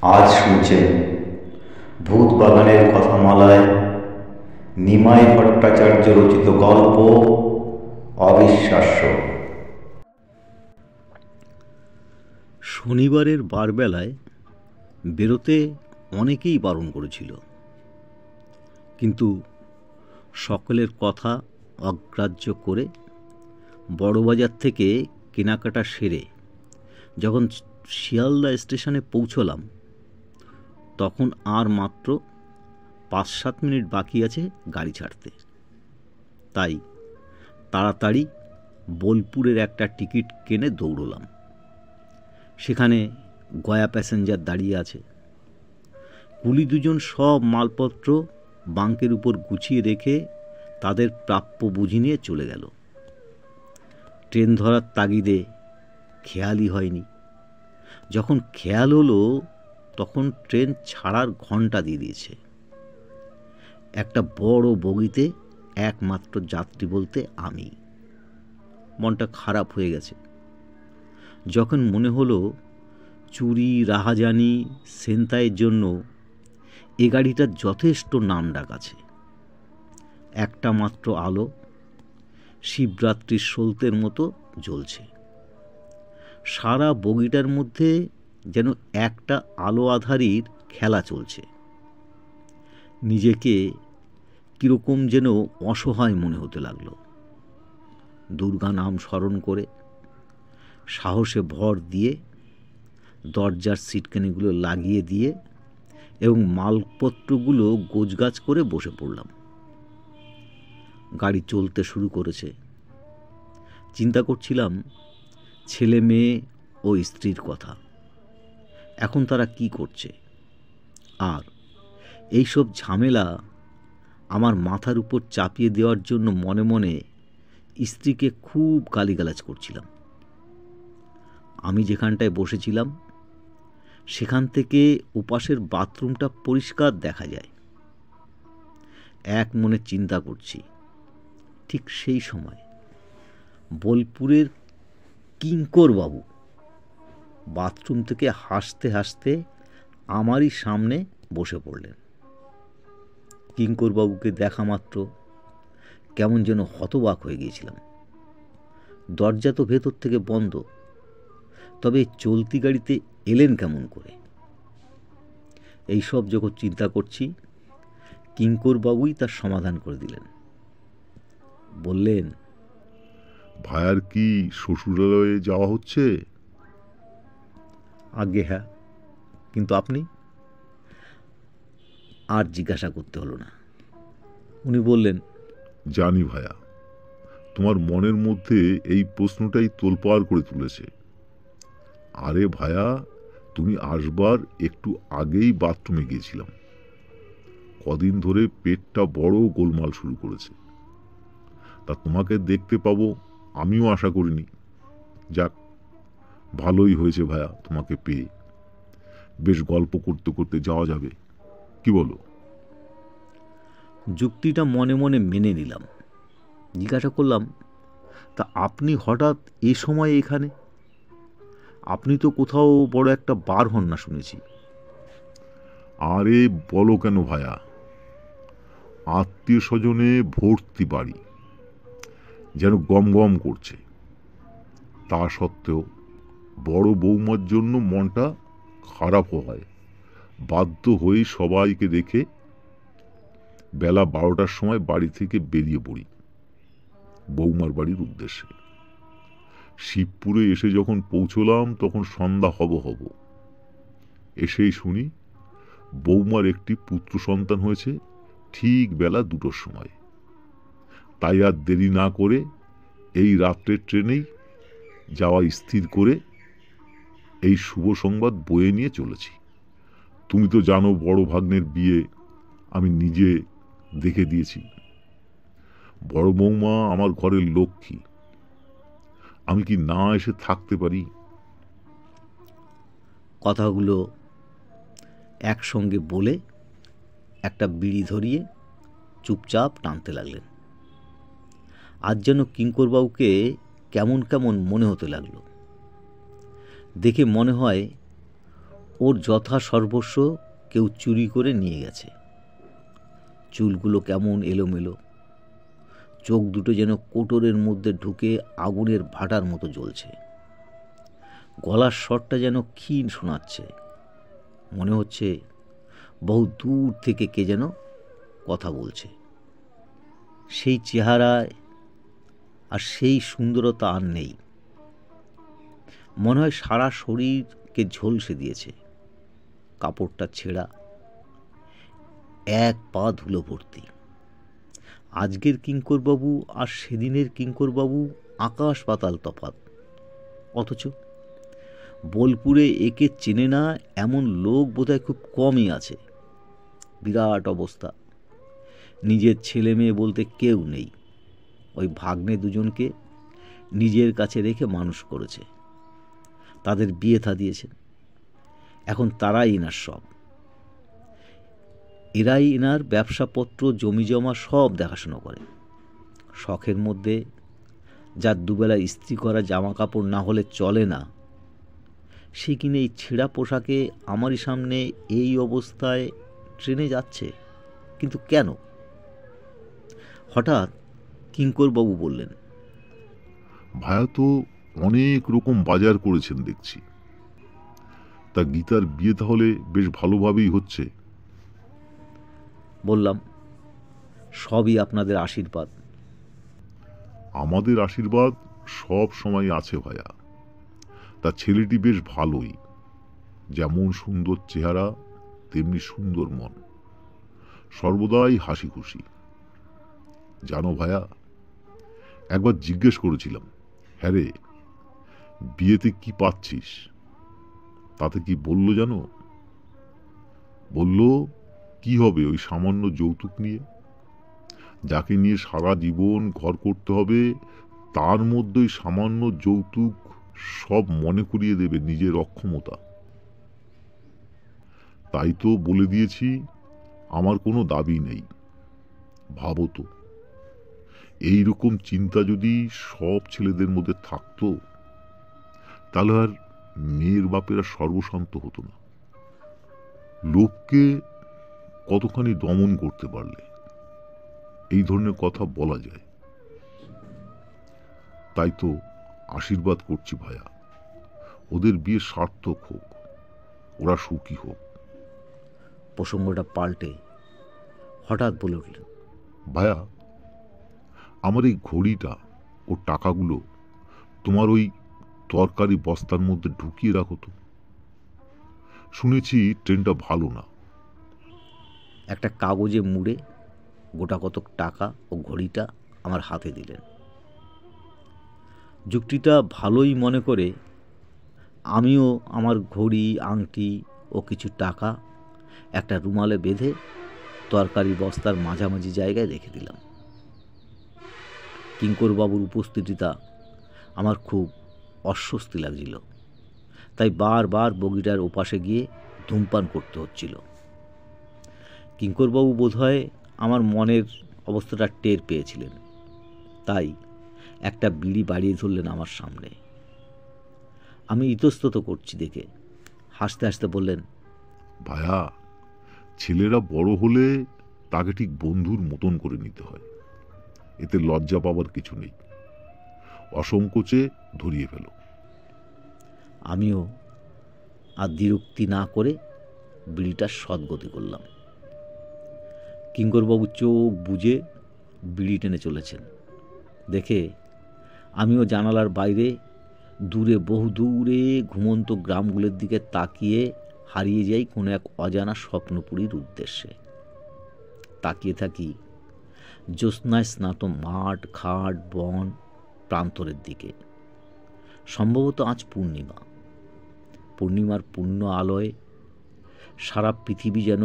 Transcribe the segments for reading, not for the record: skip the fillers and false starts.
আজ শুনছেন ভূত বাগানের কথামালায় নিমাই ভট্টাচার্য রচিত গল্প অবিশ্বাস্য। শনিবারের বারবেলায় বেরোতে অনেকেই বারণ করেছিল, কিন্তু সকলের কথা অগ্রাহ্য করে বড়বাজার থেকে কেনাকাটা সেরে যখন শিয়ালদা স্টেশনে পৌঁছলাম, তখন আর মাত্র 5-7 মিনিট বাকি আছে গাড়ি ছাড়তে। তাই তাড়াতাড়ি বোলপুরের একটা টিকিট কিনে দৌড়লাম। সেখানে গয়া প্যাসেঞ্জার দাঁড়িয়ে আছে। কুলি দুজন সব মালপত্র বাঙ্কের উপর গুছিয়ে রেখে তাদের প্রাপ্য বুঝি নিয়ে চলে গেল। ট্রেন ধরার তাগিদে খেয়ালই হয়নি। যখন খেয়াল হলো তখন ট্রেন ছাড়ার ঘন্টা দিয়ে দিয়েছে। একটা বড় বগিতে একমাত্র যাত্রী বলতে আমি। মনটা খারাপ হয়ে গেছে। যখন মনে হলো চুরি, রাহাজানি, ছিনতাইয়ের জন্য এ গাড়িটার যথেষ্ট নামডাক আছে। একটা মাত্র আলো শিবরাত্রির সলতের মতো জ্বলছে। সারা বগিটার মধ্যে যেন একটা আলো আধারির খেলা চলছে। নিজেকে কীরকম যেন অসহায় মনে হতে লাগলো। দুর্গা নাম স্মরণ করে সাহসে ভর দিয়ে দরজার সিটকানিগুলো লাগিয়ে দিয়ে এবং মালপত্রগুলো গোছগাছ করে বসে পড়লাম। গাড়ি চলতে শুরু করেছে। চিন্তা করছিলাম ছেলে মেয়ে ও স্ত্রীর কথা। এখন তারা কি করছে, আর এইসব ঝামেলা আমার মাথার উপর চাপিয়ে দেওয়ার জন্য মনে মনে স্ত্রীকে খুব গালিগালাজ করছিলাম। আমি যেখানটায় বসেছিলাম সেখান থেকে ওপাশের বাথরুমটা পরিষ্কার দেখা যায়। এক মনে চিন্তা করছি, ঠিক সেই সময় বোলপুরের কিঙ্করবাবু বাথরুম থেকে হাসতে হাসতে আমারই সামনে বসে পড়লেন। কিঙ্করবাবুকে দেখা মাত্র কেমন যেন হতবাক হয়ে গিয়েছিলাম। দরজা তো ভেতর থেকে বন্ধ, তবে চলতি গাড়িতে এলেন কেমন করে? এইসব যখন চিন্তা করছি, কিঙ্করবাবুই তার সমাধান করে দিলেন। বললেন, ভায়ার কি শ্বশুরালয়ে যাওয়া হচ্ছে? আজ্ঞে হ্যাঁ, কিন্তু আপনি? আর জিজ্ঞাসা করতে হলো না। উনি বললেন, জানি ভায়া, তোমার মনের মধ্যে এই প্রশ্নটাই তোলপাড় করে তুলেছে। আরে ভায়া, তুমি আসবার একটু আগেই বাথরুমে গিয়েছিলাম। কদিন ধরে পেটটা বড় গোলমাল শুরু করেছে। তা তোমাকে দেখতে পাবো আমিও আশা করিনি। যাক, ভালোই হয়েছে ভায়া তোমাকে পেয়ে। বেশ গল্প করতে করতে যাওয়া যাবে, কি বলো? যুক্তিটা মনে মনে মেনে নিলাম। জিজ্ঞাসা করলাম, তা আপনি হঠাৎ এ সময় এখানে? আপনি তো কোথাও বড় একটা বার হন না শুনেছি। আরে বলো কেন ভায়া, আত্মীয় স্বজনে ভর্তি বাড়ি, যেন গম গম করছে। তা সত্ত্বেও বড় বৌমার জন্য মনটা খারাপ হয়। বাধ্য হয়ে সবাইকে দেখে বেলা 12টার সময় বাড়ি থেকে বেরিয়ে পড়ি বৌমার বাড়ির উদ্দেশ্যে। শিবপুরে এসে যখন পৌঁছলাম তখন সন্ধ্যা হব। এসেই শুনি বৌমার একটি পুত্র সন্তান হয়েছে ঠিক বেলা 2টোর সময়। তাই আর দেরি না করে এই রাত্রের ট্রেনেই যাওয়া স্থির করে এই শুভ সংবাদ বয়ে নিয়ে চলেছি। তুমি তো জানো বড় ভাগ্নের বিয়ে আমি নিজে দেখে দিয়েছি। বড় বৌমা আমার ঘরের লক্ষ্মী, আমি কি না এসে থাকতে পারি? কথাগুলো একসঙ্গে বলে একটা বিড়ি ধরিয়ে চুপচাপ টানতে লাগলেন। আজ যেন কিঙ্করবাবুকে কেমন কেমন মনে হতে লাগলো। দেখে মনে হয় ওর যথা সর্বস্ব কেউ চুরি করে নিয়ে গেছে। চুলগুলো কেমন এলোমেলো, চোখ দুটো যেন কোটরের মধ্যে ঢুকে আগুনের ভাটার মতো জ্বলছে। গলার স্বরটা যেন ক্ষীণ শোনাচ্ছে, মনে হচ্ছে বহু দূর থেকে কে যেন কথা বলছে। সেই চেহারায় আর সেই সুন্দরতা আর নেই। মনে হয় সারা শরীরকে ঝলসে দিয়েছে। কাপড়টা ছেঁড়া, এক পা ধুলো ভর্তি। আজকের কিঙ্করবাবু আর সেদিনের কিঙ্করবাবু আকাশ পাতাল তফাৎ। অথচ বোলপুরে একে চেনে না এমন লোক বোধহয় খুব কমই আছে। বিরাট অবস্থা, নিজের ছেলে মেয়ে বলতে কেউ নেই। ওই ভাগ্নে দুজনকে নিজের কাছে রেখে মানুষ করেছে, তাদের বিয়ে থা দিয়েছেন। এখন তারাই এনার সব। এরাই এনার ব্যবসাপত্র, জমি জমা সব দেখাশোনা করে। শখের মধ্যে যার দুবেলা ইস্ত্রি করা জামা কাপড় না হলে চলে না, সে কিনে এই ছেঁড়া পোশাকে আমারই সামনে এই অবস্থায় ট্রেনে যাচ্ছে। কিন্তু কেন? হঠাৎ কিঙ্করবাবু বললেন, ভায়া তো অনেক রকম বাজার করেছেন দেখছি। তা গীতার বিয়ে তাহলে বেশ ভালোভাবেই হচ্ছে? বললাম, সবই আপনাদের আশীর্বাদ। আমাদের আশীর্বাদ সব সময় আছে ভায়া। তা ছেলেটি বেশ ভালোই, যেমন সুন্দর চেহারা তেমনি সুন্দর মন, সর্বদাই হাসি খুশি। জানো ভায়া, একবার জিজ্ঞেস করেছিলাম, হ্যাঁ রে, বিয়েতে কি পাচ্ছিস? তাতে কি বলল জানো? বলল, কি হবে ওই সামান্য যৌতুক নিয়ে? যাকে নিয়ে সারা জীবন ঘর করতে হবে, তার মধ্যেই সামান্য যৌতুক সব মনে করিয়ে দেবে নিজের অক্ষমতা। তাই তো বলে দিয়েছি, আমার কোনো দাবি নেই। ভাবো তো, এইরকম চিন্তা যদি সব ছেলেদের মধ্যে থাকতো, তাহলে আর মেয়ের বাপেরা সর্বশান্ত হতো না। লোককে কতখানি দমন করতে পারলে এই ধরনের কথা বলা যায়। তাই তো আশীর্বাদ করছি ভায়া, ওদের বিয়ে সার্থক হোক, ওরা সুখী হোক। প্রসঙ্গটা পাল্টে হঠাৎ বলে উঠলেন, ভায়া, আমার এই ঘড়িটা ও টাকাগুলো তোমার ওই তরকারি বস্তার মধ্যে ঢুকিয়ে রাখো তো। শুনেছি ট্রেনটা ভালো না। একটা কাগজে মুড়ে গোটা কতক টাকা ও ঘড়িটা আমার হাতে দিলেন। যুক্তিটা ভালোই মনে করে আমিও আমার ঘড়ি, আংটি ও কিছু টাকা একটা রুমালে বেঁধে তরকারি বস্তার মাঝামাঝি জায়গায় রেখে দিলাম। কিঙ্করবাবুর উপস্থিতিটা আমার খুব অস্বস্তি লাগছিল, তাই বারবার বগিটার ওপাশে গিয়ে ধূমপান করতে হচ্ছিল। কিঙ্করবাবু বোধহয় আমার মনের অবস্থাটা টের পেয়েছিলেন, তাই একটা বিড়ি বাড়িয়ে ধরলেন আমার সামনে। আমি ইতস্তত করছি দেখে হাসতে হাসতে বললেন, ভায়া, ছেলেরা বড় হলে তাকে ঠিক বন্ধুর মতন করে নিতে হয়, এতে লজ্জা পাবার কিছু নেই। অসংকোচে ধরিয়ে ফেলো। আমিও আর দ্বিরুক্তি না করে বিড়িটা সদ্গতি করলাম। কিঙ্করবাবু চোখ বুজে বিড়ি টেনে চলেছেন দেখে আমিও জানালার বাইরে দূরে, বহু দূরে ঘুমন্ত গ্রামগুলোর দিকে তাকিয়ে হারিয়ে যাই কোনো এক অজানা স্বপ্নপুরীর উদ্দেশ্যে। তাকিয়ে থাকি জ্যোৎস্নায় স্নাত মাঠ, ঘাট, বন, প্রান্তরের দিকে। সম্ভবত আজ পূর্ণিমা। পূর্ণিমার পূর্ণ আলোয় সারা পৃথিবী যেন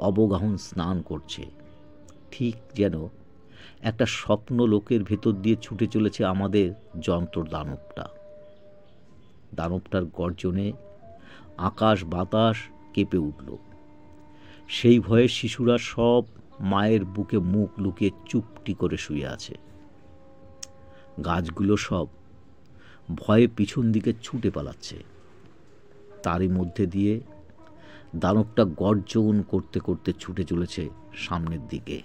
অবগাহন স্নান করছে, ঠিক যেন একটা স্বপ্ন লোকের ভেতর দিয়ে ছুটে চলেছে আমাদের যন্ত্র দানবটা। দানবটার গর্জনে আকাশ বাতাস কেঁপে উঠল। সেই ভয়ে শিশুরা সব মায়ের বুকে মুখ লুকিয়ে চুপটি করে শুয়ে আছে। গাছগুলো সব ভয়ে পিছন দিকে ছুটে পালাচ্ছে। তারই মধ্যে দিয়ে দানবটা গর্জন করতে করতে ছুটে চলেছে সামনের দিকে।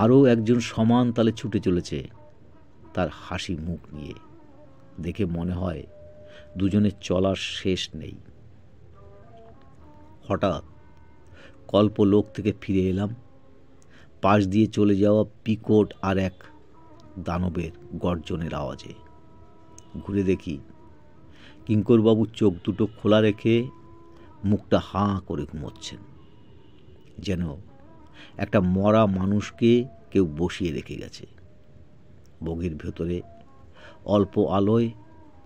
আরও একজন সমান তালে ছুটে চলেছে, তার হাসি মুখ নিয়ে। দেখে মনে হয় দুজনের চলার শেষ নেই। হঠাৎ কল্পলোক থেকে ফিরে এলাম, পাশ দিয়ে চলে যাওয়া পিকট আর এক দানবের গর্জনের আওয়াজে। ঘুরে দেখি কিঙ্করবাবু চোখ দুটো খোলা রেখে মুখটা হাঁ করে ঘুমোচ্ছেন, যেন একটা মরা মানুষকে কেউ বসিয়ে রেখে গেছে। বগির ভেতরে অল্প আলোয়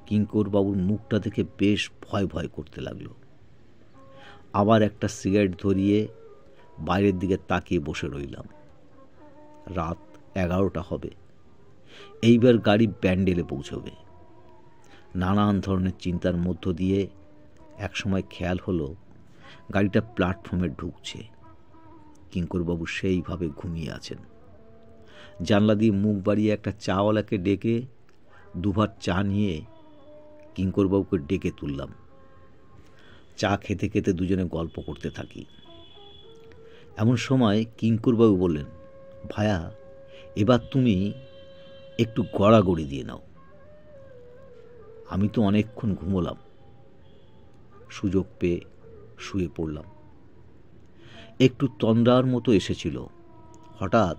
কিঙ্করবাবুর মুখটা দেখে বেশ ভয় ভয় করতে লাগলো। আবার একটা সিগারেট ধরিয়ে বাইরের দিকে তাকিয়ে বসে রইলাম। রাত 11টা হবে। এইবার গাড়ি ব্যান্ডেলে পৌঁছবে। নানান ধরনের চিন্তার মধ্য দিয়ে একসময় খেয়াল হলো গাড়িটা প্ল্যাটফর্মে ঢুকছে। কিঙ্করবাবু সেইভাবে ঘুমিয়ে আছেন। জানলা দিয়ে মুখ বাড়িয়ে একটা চাওয়ালাকে ডেকে দুভার চা নিয়ে কিঙ্করবাবুকে ডেকে তুললাম। চা খেতে খেতে দুজনে গল্প করতে থাকি। এমন সময় কিঙ্করবাবু বললেন, ভায়া, এবার তুমি একটু গড়াগড়ি দিয়ে নাও। আমি তো অনেকক্ষণ ঘুমোলাম। সুযোগ পেয়ে শুয়ে পড়লাম। একটু তন্দ্রার মতো এসেছিল। হঠাৎ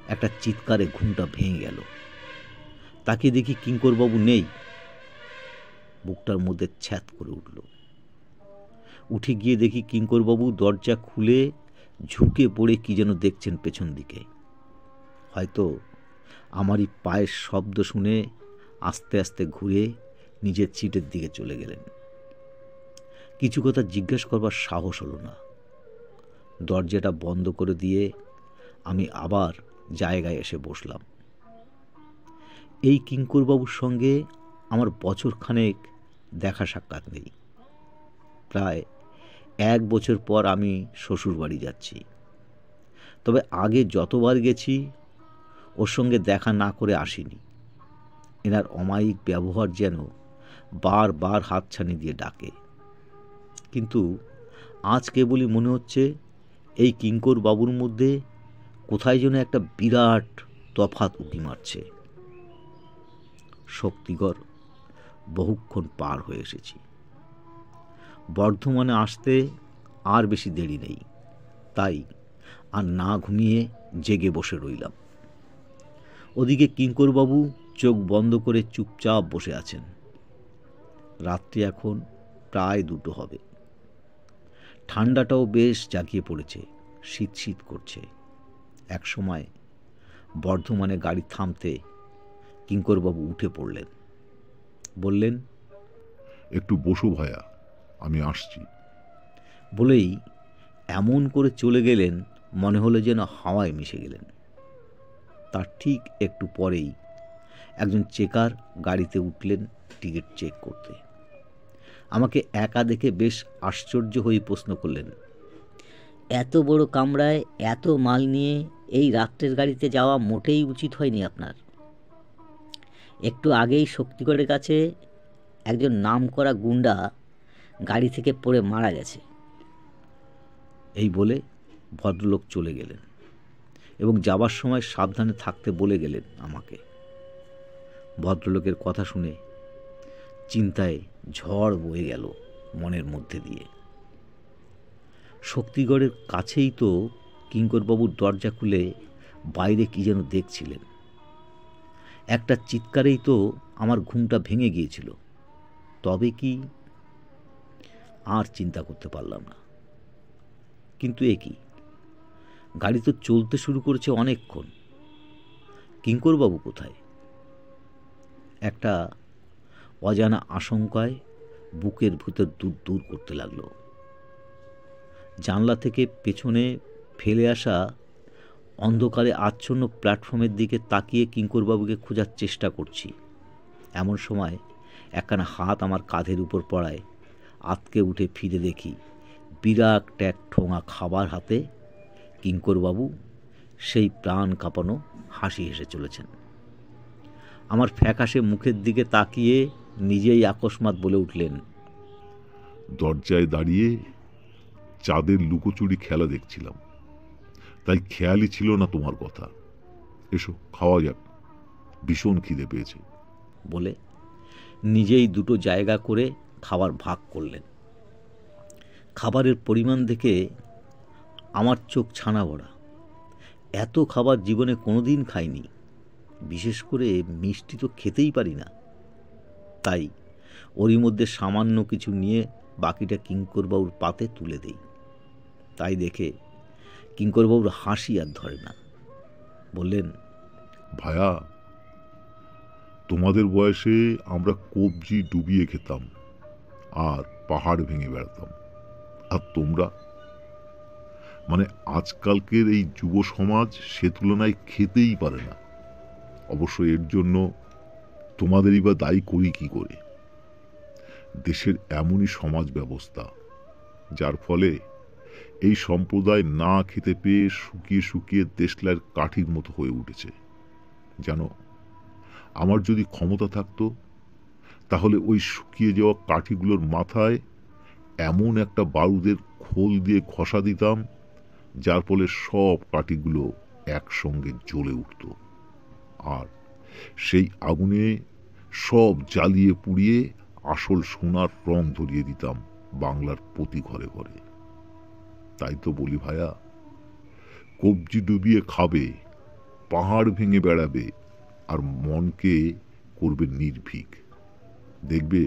একটা চিৎকারে ঘুমটা ভেঙে গেল। তাকে দেখি কিঙ্করবাবু নেই। বুকটার মধ্যে ছ্যাঁত করে উঠল। উঠে গিয়ে দেখি কিঙ্করবাবু দরজা খুলে ঝুঁকে পড়ে কি যেন দেখছেন পেছন দিকে। হয়তো আমারই পায়ের শব্দ শুনে আস্তে আস্তে ঘুরে নিজের সিটের দিকে চলে গেলেন। কিছু কথা জিজ্ঞেস করবার সাহস হলো না। দরজাটা বন্ধ করে দিয়ে আমি আবার জায়গায় এসে বসলাম। এই কিঙ্করবাবুর সঙ্গে আমার বছরখানেক দেখা সাক্ষাৎ নেই। প্রায় 1 বছর পর আমি শ্বশুর বাড়ি যাচ্ছি। তবে আগে যতবার গেছি ওর সঙ্গে দেখা না করে আসিনি। এনার অমায়িক ব্যবহার যেন বারবার হাতছানি দিয়ে ডাকে। কিন্তু আজ কেবলই মনে হচ্ছে এই কিঙ্করবাবুর মধ্যে কোথায় যেন একটা বিরাট তফাৎ উঁকি মারছে। শক্তিগড় বহুক্ষণ পার হয়ে এসেছি। বর্ধমানে আসতে আর বেশি দেরি নেই। তাই আর না ঘুমিয়ে জেগে বসে রইলাম। ওদিকে কিঙ্করবাবু চোখ বন্ধ করে চুপচাপ বসে আছেন। রাত্রি এখন প্রায় 2টো হবে। ঠান্ডাটাও বেশ জাগিয়ে পড়েছে, শীত শীত করছে। এক সময় বর্ধমানে গাড়ি থামতে কিঙ্করবাবু উঠে পড়লেন। বললেন, একটু বসো ভায়া, আমি আসছি। বলেই এমন করে চলে গেলেন মনে হলো যেন হাওয়ায় মিশে গেলেন। তার ঠিক একটু পরেই একজন চেকার গাড়িতে উঠলেন টিকিট চেক করতে। আমাকে একা দেখে বেশ আশ্চর্য হয়ে প্রশ্ন করলেন, এত বড় কামরায় এত মাল নিয়ে এই রাত্রের গাড়িতে যাওয়া মোটেই উচিত হয়নি আপনার। একটু আগেই শক্তিগড়ের কাছে একজন নামকরা গুন্ডা গাড়ি থেকে পড়ে মারা গেছে। এই বলে ভদ্রলোক চলে গেলেন এবং যাবার সময় সাবধানে থাকতে বলে গেলেন আমাকে। ভদ্রলোকের কথা শুনে চিন্তায় ঝড় বয়ে গেল মনের মধ্যে দিয়ে। শক্তিগড়ের কাছেই তো কিঙ্করবাবুর দরজা খুলে বাইরে কি যেন দেখছিলেন। একটা চিৎকারেই তো আমার ঘুমটা ভেঙে গিয়েছিল। তবে কি? আর চিন্তা করতে পারলাম না। কিন্তু এ কি, গাড়ি তো চলতে শুরু করেছে অনেকক্ষণ। কিঙ্করবাবু কোথায়? একটা অজানা আশঙ্কায় বুকের ভিতর দূর দূর করতে লাগলো। জানলা থেকে পেছনে ফেলে আসা অন্ধকারে আচ্ছন্ন প্ল্যাটফর্মের দিকে তাকিয়ে কিঙ্করবাবুকে খোঁজার চেষ্টা করছি। এমন সময় একখানা হাত আমার কাঁধের উপর পড়ায় আতকে উঠে ফিরে দেখি বিরাট এক ঠোঙা খাবার হাতে কিঙ্করবাবু সেই প্রাণ কাঁপানো হাসি হেসে চলেছেন। আমার ফ্যাকাশে মুখের দিকে তাকিয়ে নিজেই আকস্মাৎ বলে উঠলেন, দরজায় দাঁড়িয়ে চাঁদের লুকোচুরি খেলা দেখছিলাম, তাই খেয়ালই ছিল না তোমার কথা। এসো খাওয়া যাক, ভীষণ খিদে পেয়েছে। বলে নিজেই দুটো জায়গা করে খাবার ভাগ করলেন। খাবারের পরিমাণ দেখে আমার চোখ ছানা ভরা। এত খাবার জীবনে কোনোদিন খাইনি, বিশেষ করে মিষ্টি তো খেতেই পারি না। তাই ওরই মধ্যে সামান্য কিছু নিয়ে বাকিটা কিঙ্করবাবুর পাতে তুলে দেই। তাই দেখে কিঙ্করবাবুর হাসি আর ধরে না। বললেন, ভায়া, তোমাদের বয়সে আমরা কবজি ডুবিয়ে খেতাম আর পাহাড় ভেঙে বেড়াতাম, আর তোমরা মানে আজকালকের এই যুব সমাজ সে তুলনায় খেতেই পারে না। অবশ্য এর জন্য তোমাদেরই বা দায়ী করি কি করে? দেশের এমনই সমাজ ব্যবস্থা, যার ফলে এই সম্প্রদায় না খেতে পেয়ে শুকিয়ে শুকিয়ে দেশলাইয়ের কাঠির মতো হয়ে উঠেছে। জানো, আমার যদি ক্ষমতা থাকতো তাহলে ওই শুকিয়ে যাওয়া কাঠিগুলোর মাথায় এমন একটা বারুদের খোল দিয়ে ঘষা দিতাম, যার ফলে সব কাঠিগুলো একসঙ্গে জ্বলে উঠত, আর সেই আগুনে সব জ্বালিয়ে পুড়িয়ে আসল সোনার রং ধরিয়ে দিতাম বাংলার প্রতি ঘরে ঘরে। তাই তো বলি ভায়া, কবজি ডুবিয়ে খাবে, পাহাড় ভেঙে বেড়াবে, আর মনকে করবে নির্ভীক। দেখবে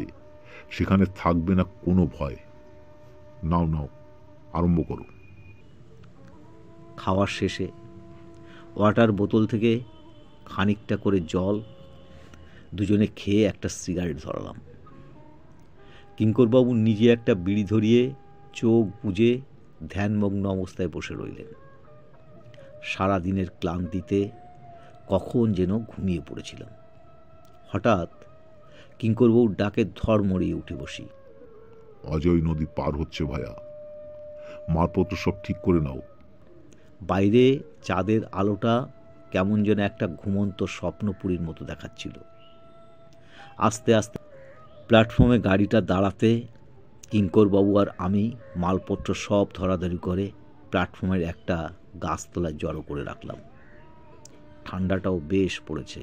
সেখানে থাকবে না কোনো ভয়। নাও নাও, আরম্ভ করো। খাওয়ার শেষে ওয়াটার বোতল থেকে খানিকটা করে জল দুজনে খেয়ে একটা সিগারেট ধরালাম। কিঙ্করবাবু নিজে একটা বিড়ি ধরিয়ে চোখ বুজে ধ্যানমগ্ন অবস্থায় বসে রইলেন। সারাদিনের ক্লান্তিতে কখন যেন ঘুমিয়ে পড়েছিলাম। হঠাৎ কিঙ্করবাবুর ডাকে ধড়মড়িয়ে উঠে বসি। অজয় নদী পার হচ্ছে ভায়া, মালপত্র সব ঠিক করে নাও। বাইরে চাঁদের আলোটা কেমন যেন একটা ঘুমন্ত স্বপ্নপুরীর মতো দেখাচ্ছিল। আস্তে আস্তে প্ল্যাটফর্মে গাড়িটা দাঁড়াতে কিঙ্করবাবু আর আমি মালপত্র সব ধরাধরি করে প্ল্যাটফর্মের একটা গাছতলায় জড়ো করে রাখলাম। ঠান্ডাটাও বেশ পড়েছে।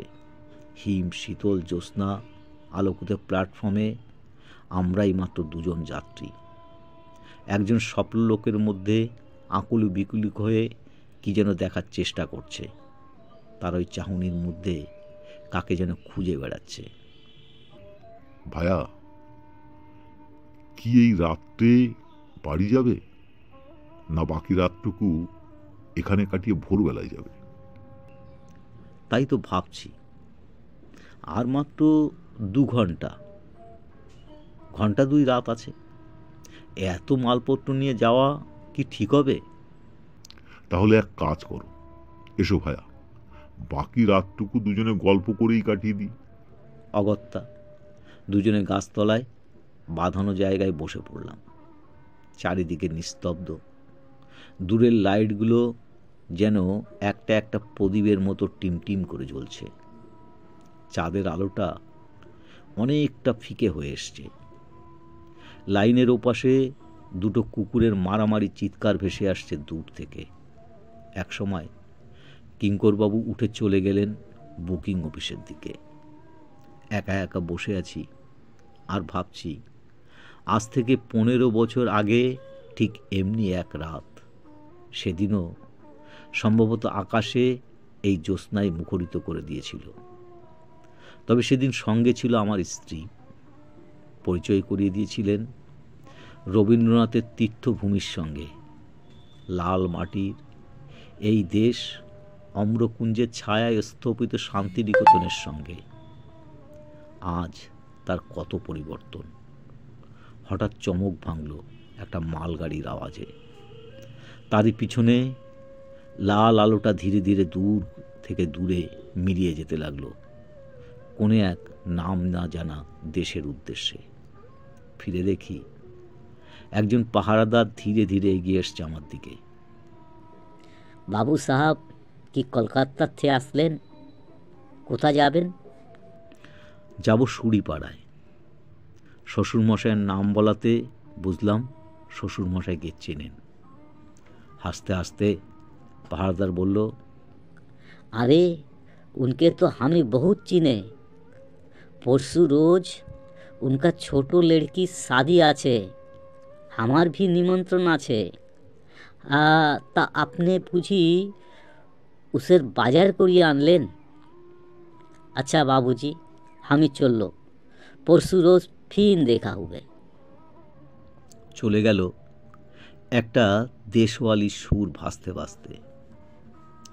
হিম শীতল জ্যোৎস্না আলোকিত প্ল্যাটফর্মে আমরাই মাত্র দুজন যাত্রী। একজন স্বপ্নলোকের মধ্যে আকুলি বিকুলি হয়ে কি যেন দেখার চেষ্টা করছে। তার ওই চাহনির মধ্যে কাকে যেন খুঁজে বেড়াচ্ছে। ভায়া, কি এই রাত্রে বাড়ি যাবে, না বাকি রাতটুকু এখানে কাটিয়ে ভোরবেলায় যাবে? তাই তো ভাবছি। আর মাত্র 2 ঘন্টা, ঘন্টা 2 রাত আছে। এত মালপত্র নিয়ে যাওয়া কি ঠিক হবে? তাহলে এক কাজ করো, এসো ভায়া, বাকি রাতটুকু দুজনে গল্প করেই কাটিয়ে দিই। অগত্যা দুজনে গাছতলায় বাঁধানো জায়গায় বসে পড়লাম। চারিদিকে নিস্তব্ধ। দূরের লাইটগুলো যেন একটা একটা প্রদীপের মতো টিমটিম করে জ্বলছে। চাঁদের আলোটা অনেকটা ফিকে হয়ে এসছে। লাইনের ওপাশে দুটো কুকুরের মারামারি চিৎকার ভেসে আসছে দূর থেকে। একসময় কিঙ্করবাবু উঠে চলে গেলেন বুকিং অফিসের দিকে। একা একা বসে আছি আর ভাবছি, আজ থেকে 15 বছর আগে ঠিক এমনি এক রাত, সেদিনও সম্ভবত আকাশে এই জ্যোৎস্নায় মুখরিত করে দিয়েছিল। তবে সেদিন সঙ্গে ছিল আমার স্ত্রী। পরিচয় করিয়ে দিয়েছিলেন রবীন্দ্রনাথের তীর্থভূমির সঙ্গে। লাল মাটির এই দেশ অম্রকুঞ্জের ছায়ায় স্থপিত শান্তিনিকেতনের সঙ্গে। আজ তার কত পরিবর্তন। হঠাৎ চমক ভাঙল একটা মালগাড়ির আওয়াজে। তারই পিছনে লাল আলোটা ধীরে ধীরে দূর থেকে দূরে মিলিয়ে যেতে লাগলো কোনে এক নাম না জানা দেশের উদ্দেশ্যে। ফিরে দেখি একজন পাহারাদার ধীরে ধীরে এগিয়ে এসছে আমার দিকে। বাবু সাহাব কি কলকাতার থেকে আসলেন? কোথা যাবেন? যাব সুরিপাড়ায়। শ্বশুরমশাইয়ের নাম বলাতে বুঝলাম শ্বশুরমশাইকে চেনেন। হাসতে হাসতে পাহাড়দার বলল, अरे उनके तो हमें बहुत चीने। परसों रोज उनका छोटो लड़की शादी आछे, हमार भी निमंत्रण आछे। ता आपने पूछी उसेर बाजार करिए आनलेन। अच्छा बाबूजी, हमें चललो, परसों रोज फिर देखा हुए। চলে গেল একটা দেশওয়ালি সুর ভাসতে ভাসতে।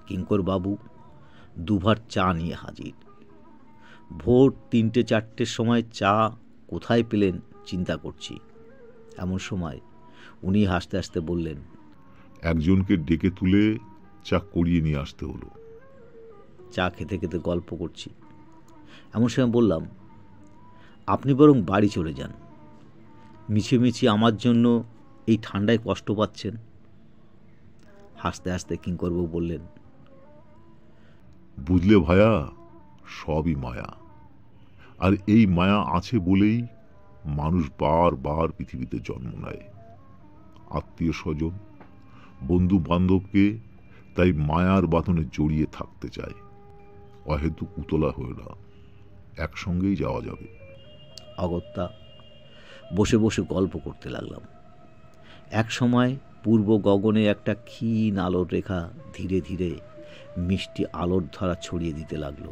কিঙ্কর বাবু দুভার চা নিয়ে হাজির। ভোর 3-4টের সময় চা কোথায় পেলেন চিন্তা করছি। এমন সময় উনি হাসতে হাসতে বললেন, একজনকে ডেকে তুলে চা করিয়ে নিয়ে আসতে হলো। চা খেতে খেতে গল্প করছি। এমন সময় বললাম, আপনি বরং বাড়ি চলে যান, মিছিমিছি আমার জন্য এই ঠান্ডায় কষ্ট পাচ্ছেন। হাসতে হাসতে কিঙ্করবাবু বললেন, বুঝলে ভায়া, সবই মায়া। আর এই মায়া আছে বলেই মানুষ বারবার পৃথিবীতে জন্ম নেয়। আত্মীয় স্বজন, বন্ধু বান্ধবকে তাই মায়ার বাঁধনে জড়িয়ে থাকতে চায়। অহেতুক উতলা হয়ে না, একসঙ্গেই যাওয়া যাবে। অগত্যা বসে বসে গল্প করতে লাগলাম। এক সময় পূর্ব গগনে একটা ক্ষীণ আলোর রেখা ধীরে ধীরে মিষ্টি আলোর ধারা ছড়িয়ে দিতে লাগলো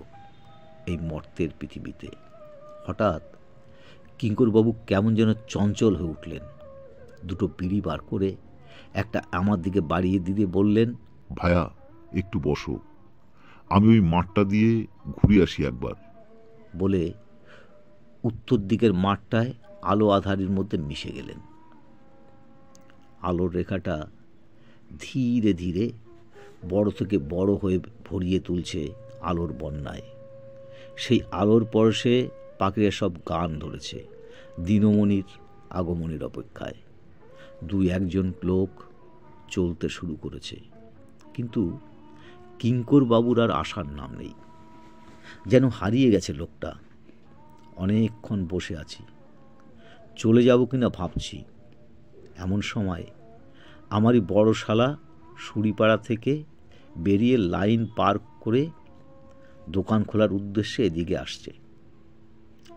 এই মর্তের পৃথিবীতে। হঠাৎ কিঙ্করবাবু কেমন যেন চঞ্চল হয়ে উঠলেন। দুটো বিড়ি বার করে একটা আমার দিকে বাড়িয়ে দিয়ে বললেন, ভায়া একটু বসো, আমি ওই মাঠটা দিয়ে ঘুরে আসি একবার। বলে উত্তর দিকের মাঠটায় আলো আধারির মধ্যে মিশে গেলেন। আলোর রেখাটা ধীরে ধীরে বড় থেকে বড় হয়ে ভরিয়ে তুলছে আলোর বন্যায়। সেই আলোর পরশে পাখিরা সব গান ধরেছে দিনমণির আগমনের অপেক্ষায়। 2-1জন লোক চলতে শুরু করেছে, কিন্তু কিঙ্করবাবুর আর আসার নাম নেই। যেন হারিয়ে গেছে লোকটা। অনেকক্ষণ বসে আছি, চলে যাব কিনা ভাবছি। এমন সময় আমারই বড় শালা সুরিপাড়া থেকে বেরিয়ে লাইন পার করে দোকান খোলার উদ্দেশ্যে এদিকে আসছে।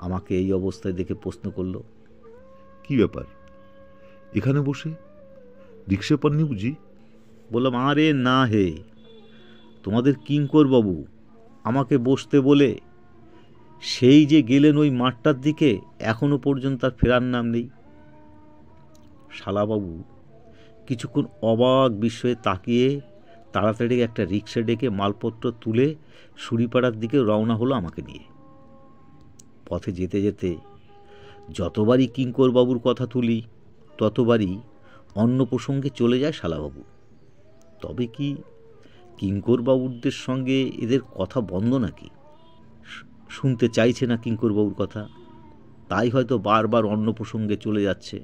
আমাকে এই অবস্থায় দেখে প্রশ্ন করল, কি ব্যাপার, এখানে বসে রিক্সা পাননি বুঝি? বললাম, আরে না হে, তোমাদের কিঙ্করবাবু আমাকে বসতে বলে সেই যে গেলেন ওই মাঠটার দিকে, এখনো পর্যন্ত তার ফেরার নাম নেই। শালাবাবু কিছুক্ষণ অবাক বিস্ময়ে তাকিয়ে তাড়াতাড়ি একটা রিক্সা ডেকে মালপত্র তুলে সুরিপাড়ার দিকে রওনা হলো আমাকে নিয়ে। পথে যেতে যেতে যতবারই কিঙ্করবাবুর কথা তুলি ততবারই অন্য প্রসঙ্গে চলে যায় শালাবাবু। তবে কি কিঙ্করবাবুদের সঙ্গে এদের কথা বন্ধ নাকি? শুনতে চাইছে না কিঙ্করবাবুর কথা, তাই হয়তো বারবার অন্য প্রসঙ্গে চলে যাচ্ছে।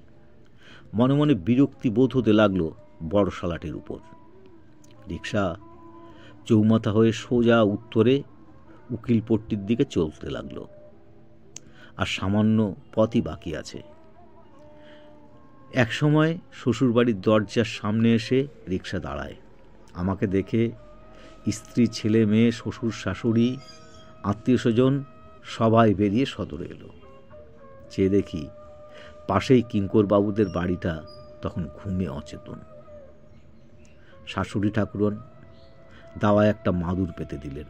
মনে মনে বিরক্তি বোধ হতে লাগলো বড় শালাটির উপর। রিক্সা চৌমাথা হয়ে সোজা উত্তরে উকিলপট্টির দিকে চলতে লাগলো। আর সামান্য পথই বাকি আছে। এক সময় শ্বশুরবাড়ির দরজার সামনে এসে রিক্সা দাঁড়ায়। আমাকে দেখে স্ত্রী, ছেলে, মেয়ে, শ্বশুর, শাশুড়ি, আত্মীয় স্বজন সবাই বেরিয়ে সদরে এলো। চেয়ে দেখি পাশেই কিঙ্করবাবুদের বাড়িটা তখন ঘুমে অচেতন। শাশুড়ি ঠাকুরন দাওয়ায় একটা মাদুর পেতে দিলেন।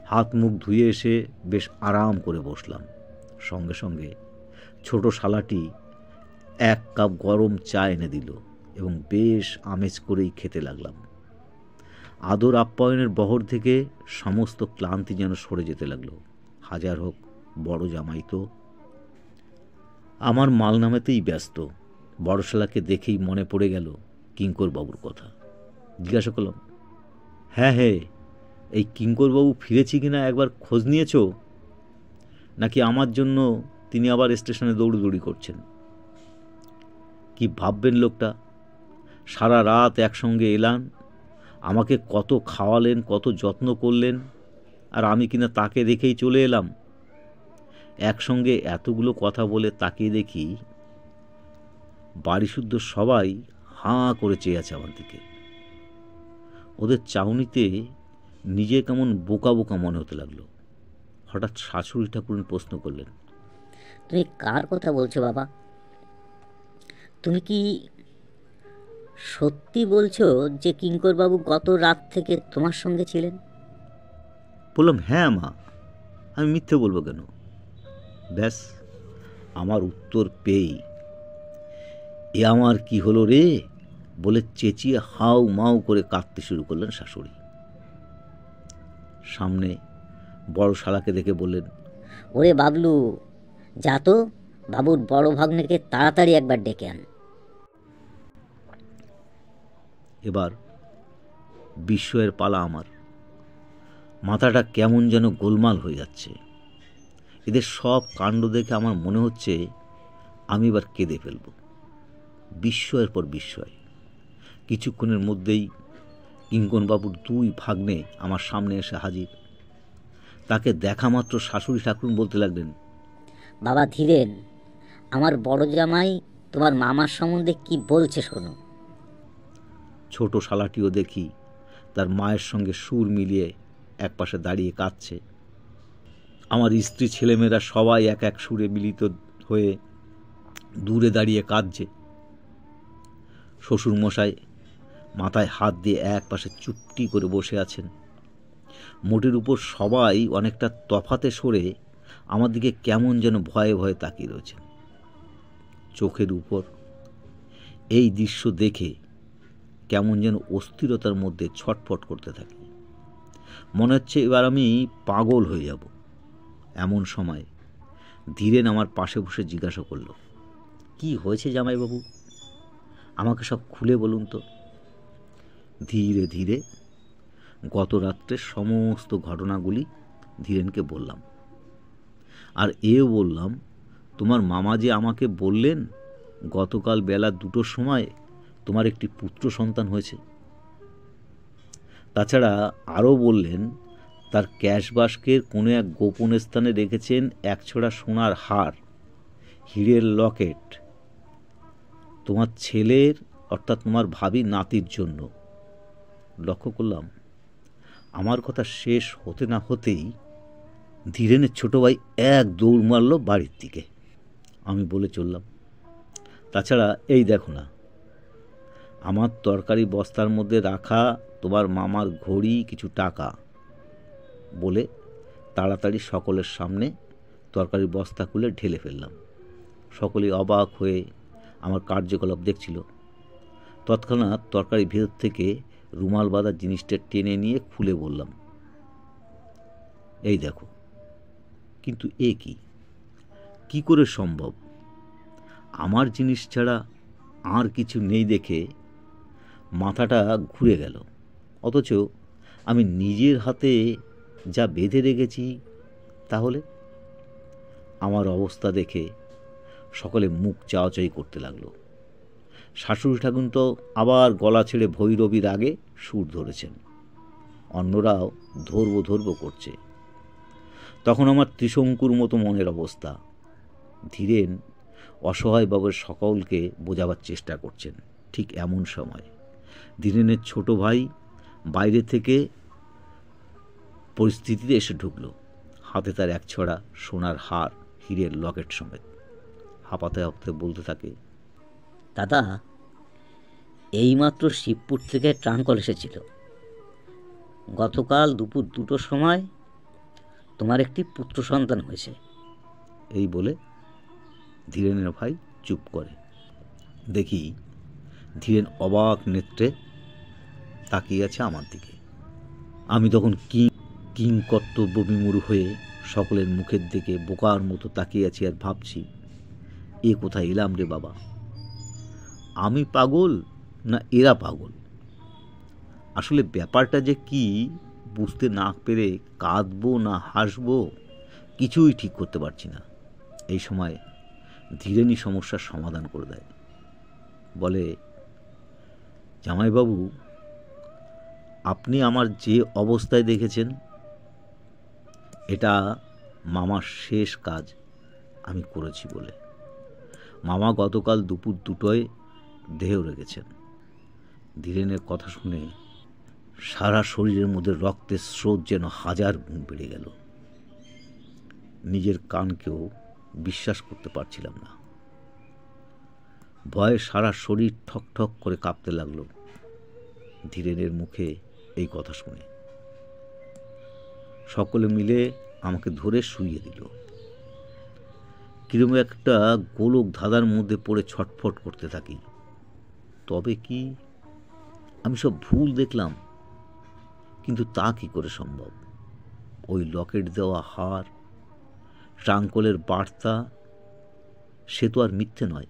হাত মুখ ধুয়ে এসে বেশ আরাম করে বসলাম। সঙ্গে সঙ্গে ছোট শালাটি 1 কাপ গরম চা এনে দিল এবং বেশ আমেজ করেই খেতে লাগলাম। আদর আপ্যায়নের বহর থেকে সমস্ত ক্লান্তি যেন সরে যেতে লাগলো। হাজার হোক বড় জামাই তো। আমার মাল নামাতেই ব্যস্ত। বড় শালাকে দেখেই মনে পড়ে গেল কিঙ্করবাবুর কথা। জিজ্ঞাসা করলাম, হ্যাঁ এই কিঙ্করবাবু ফিরেছি কিনা একবার খোঁজ নিয়েছ, নাকি আমার জন্য তিনি আবার স্টেশনে দৌড়দৌড়ি করছেন? কি ভাববেন লোকটা, সারা রাত একসঙ্গে এলাম, আমাকে কত খাওয়ালেন, কত যত্ন করলেন, আর আমি কিনা তাকে রেখেই চলে এলাম। একসঙ্গে এতগুলো কথা বলে তাকিয়ে দেখি বাড়িশুদ্ধ সবাই হাঁ করে চেয়ে আছে আমার দিকে। ওদের চাউনিতে নিজে কেমন বোকা বোকা মনে হতে লাগলো। হঠাৎ শাশুড়ি ঠাকুরুন প্রশ্ন করলেন, তুমি কার কথা বলছো বাবা? তুমি কি সত্যি বলছো যে কিঙ্করবাবু গত রাত থেকে তোমার সঙ্গে ছিলেন? বললাম, হ্যাঁ মা, আমি মিথ্যে বলবো কেন? ব্যাস, আমার উত্তর পেয়েই এ আমার কি হলো রে বলে চেঁচিয়ে হাউ মাউ করে কাঁদতে শুরু করলেন শাশুড়ি। সামনে বড় শালাকে দেখে বললেন, ওরে বাবলু, যা তো বাবুর বড় ভাগ্নেকে তাড়াতাড়ি একবার ডেকে আন। এবার বিস্ময়ের পালা আমার। মাথাটা কেমন যেন গোলমাল হয়ে যাচ্ছে। এদের সব কাণ্ড দেখে আমার মনে হচ্ছে আমি এবার কেঁদে ফেলব। বিস্ময়ের পর বিস্ময়। কিছুক্ষণের মধ্যেই কিঙ্করবাবুর দুই ভাগ্নে আমার সামনে এসে হাজির। তাকে দেখা মাত্র শাশুড়ি ঠাকুরুন বলতে লাগলেন, বাবা ধীরেন, আমার বড় জামাই তোমার মামার সম্বন্ধে কি বলছে শোনো। ছোট শালাটিও দেখি তার মায়ের সঙ্গে সুর মিলিয়ে একপাশে দাঁড়িয়ে কাঁদছে। আমার স্ত্রী ছেলেমেয়েরা সবাই এক এক সুরে মিলিত হয়ে দূরে দাঁড়িয়ে কাঁদছে। শ্বশুরমশাই মাথায় হাত দিয়ে এক পাশে চুপটি করে বসে আছেন। মোটের উপর সবাই অনেকটা তফাতে সরে আমার দিকে কেমন যেন ভয়ে ভয়ে তাকিয়ে রয়েছেন। চোখের উপর এই দৃশ্য দেখে কেমন যেন অস্থিরতার মধ্যে ছটফট করতে থাকি। মনে হচ্ছে এবার আমি পাগল হয়ে যাব। এমন সময় ধীরেন আমার পাশে বসে জিজ্ঞাসা করল, কি হয়েছে জামাইবাবু? আমাকে সব খুলে বলুন তো। ধীরে ধীরে গত রাত্রের সমস্ত ঘটনাগুলি ধীরেনকে বললাম। আর এও বললাম, তোমার মামা যে আমাকে বললেন গতকাল বেলা 2টোর সময় তোমার একটি পুত্র সন্তান হয়েছে। তাছাড়া আরও বললেন তার ক্যাশবাস্কের কোনো এক গোপন স্থানে রেখেছেন একছড়া সোনার হার, হীরের লকেট, তোমার ছেলের অর্থাৎ তোমার ভাবি নাতির জন্য। লক্ষ্য করলাম আমার কথা শেষ হতে না হতেই ধীরেনের ছোট ভাই এক দৌড় মারল বাড়ির দিকে। আমি বলে চললাম, তাছাড়া এই দেখো না, আমার তরকারি বস্তার মধ্যে রাখা তোমার মামার ঘড়ি, কিছু টাকা, বলে তাড়াতাড়ি সকলের সামনে তরকারি বস্তা খুলে ঢেলে ফেললাম। সকলেই অবাক হয়ে আমার কার্যকলাপ দেখছিল। তৎক্ষণাৎ তরকারি ভেতর থেকে রুমাল বাঁধা জিনিসটা টেনে নিয়ে খুলে বললাম, এই দেখো। কিন্তু এ কি করে সম্ভব? আমার জিনিস ছাড়া আর কিছু নেই দেখে মাথাটা ঘুরে গেল। অথচ আমি নিজের হাতে যা বেঁধে রেখেছি, তাহলে আমার অবস্থা দেখে সকলে মুখ চাওয়াচাই করতে লাগলো। শাশুড়ি ঠাকুর তো আবার গলা ছেড়ে ভৈরবীর আগে সুর ধরেছেন, অন্যরাও ধরবো করছে। তখন আমার ত্রিশঙ্কুর মতো মনের অবস্থা। ধীরেন অসহায়ভাবে সকলকে বোঝাবার চেষ্টা করছেন। ঠিক এমন সময় ধীরেনের ছোট ভাই বাইরে থেকে পরিস্থিতিতে এসে ঢুকল। হাতে তার একছড়া সোনার হার, হীরের লকেট সমেত। হাঁপাতে হাঁপাতে বলতে থাকে, দাদা, এইমাত্র শিবপুর থেকে ট্রাঙ্কল এসেছিল। গতকাল দুপুর 2টোর সময় তোমার একটি পুত্র সন্তান হয়েছে। এই বলে ধীরেনের ভাই চুপ করে। দেখি ধীরেন অবাক নেত্রে তাকিয়ে আছে আমার দিকে। আমি তখন কিং কর্তব্য বিমূঢ় হয়ে সকলের মুখের দিকে বোকার মতো তাকিয়ে আছি আর ভাবছি, এ কোথায় এলাম রে বাবা? আমি পাগল না এরা পাগল? আসলে ব্যাপারটা যে কি বুঝতে না পেরে কাঁদবো না হাসবো কিছুই ঠিক করতে পারছি না। এই সময় ধীরেনই সমস্যার সমাধান করে দেয়। বলে, জামাইবাবু, আপনি আমার যে অবস্থায় দেখেছেন, এটা মামার শেষ কাজ আমি করেছি বলে। মামা গতকাল দুপুর 2টোয় দেহ রেখেছেন। ধীরেনের কথা শুনে সারা শরীরের মধ্যে রক্তের স্রোত যেন 1000 গুণ বেড়ে গেল। নিজের কানকেও বিশ্বাস করতে পারছিলাম না। ভয়ে সারা শরীর ঠক ঠক করে কাঁপতে লাগলো ধীরেনের মুখে এই কথা শুনে। সকলে মিলে আমাকে ধরে শুইয়ে দিল। কিরম একটা গোলক ধাঁধার মধ্যে পড়ে ছটফট করতে থাকি। তবে কি আমি সব ভুল দেখলাম? কিন্তু তা কি করে সম্ভব? ওই লকেট দেওয়া হার, ট্রাঙ্কলের বার্তা, সে তো আর মিথ্যে নয়।